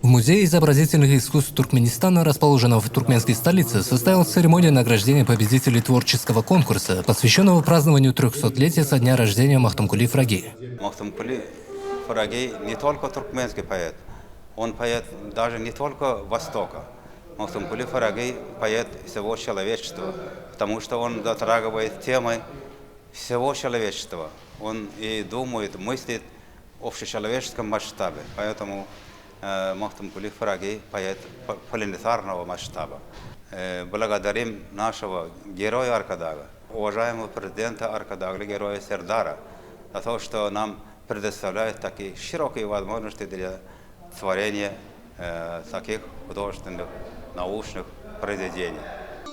Музее изобразительных искусств Туркменистана, расположенного в туркменской столице, состоялась церемония награждения победителей творческого конкурса, посвященного празднованию 300-летия со дня рождения Махтумкули Фраги. Махтумкули Фраги не только туркменский поэт, он поэт даже не только Востока. Махтумкули Фраги поэт всего человечества, потому что он затрагивает темы всего человечества. Он и думает, мыслит в общечеловеческом масштабе. Поэтому Махтумкули Фраги поэт планетарного масштаба. Благодарим нашего героя Аркадага, уважаемого президента Аркадага, героя Сердара, за то, что нам предоставляет такие широкие возможности для творения таких художественных, научных произведений.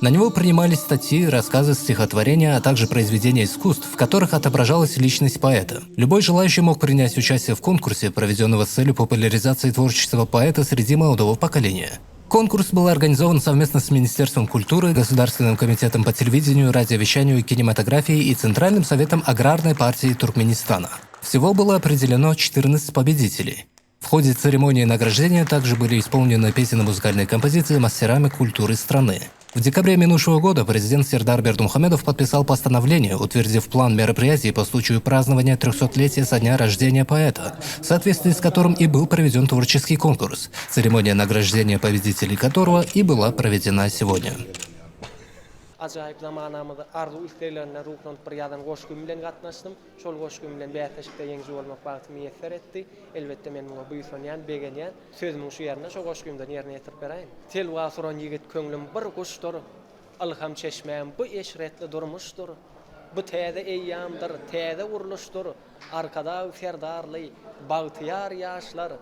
На него принимались статьи, рассказы, стихотворения, а также произведения искусств, в которых отображалась личность поэта. Любой желающий мог принять участие в конкурсе, проведенного с целью популяризации творчества поэта среди молодого поколения. Конкурс был организован совместно с Министерством культуры, Государственным комитетом по телевидению, радиовещанию и кинематографии и Центральным советом аграрной партии Туркменистана. Всего было определено 14 победителей. В ходе церемонии награждения также были исполнены песенно-музыкальные композиции мастерами культуры страны. В декабре минувшего года президент Сердар Бердумухамедов подписал постановление, утвердив план мероприятий по случаю празднования 300-летия со дня рождения поэта, в соответствии с которым и был проведен творческий конкурс, церемония награждения победителей которого и была проведена сегодня. Acayip zamanamızda arzu isterlerine ruhlanıp bir yadan goşgum bilen gatnaşdym. Şol goşgum bilen bäteşikde ýeňji bolmak bagty meýesser etdi. Elbetde men muňa buýsanýan, begenýän sözümiň şu ýerine şo goşgumdan ýerine ýetirip berýin. Tel wasyran ýigit köňlüm bir guşdur. Alham çeşmem bu eşretli durmuşdur. Bu täze eýýamdyr, täze uruluşdur. Arkada ferdarly bagtyar ýaşlar,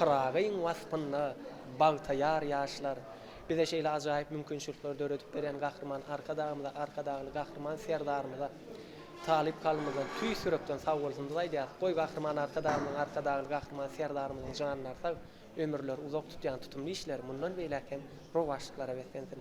Pragyň waspynda bagtyar ýaşlar. Bize şeyle acayip mümkünçülükler döredip beren gahrman arkadagly gahrman serdarymyza talip kalmadan tüy sürekden sag bolsun diýär. Goý gahrman arkadagly gahrman serdarymyzyň janyny arsak ömürler uzak tutýan tutumly işler mundan beýlekem rowaşlyklara betkendir.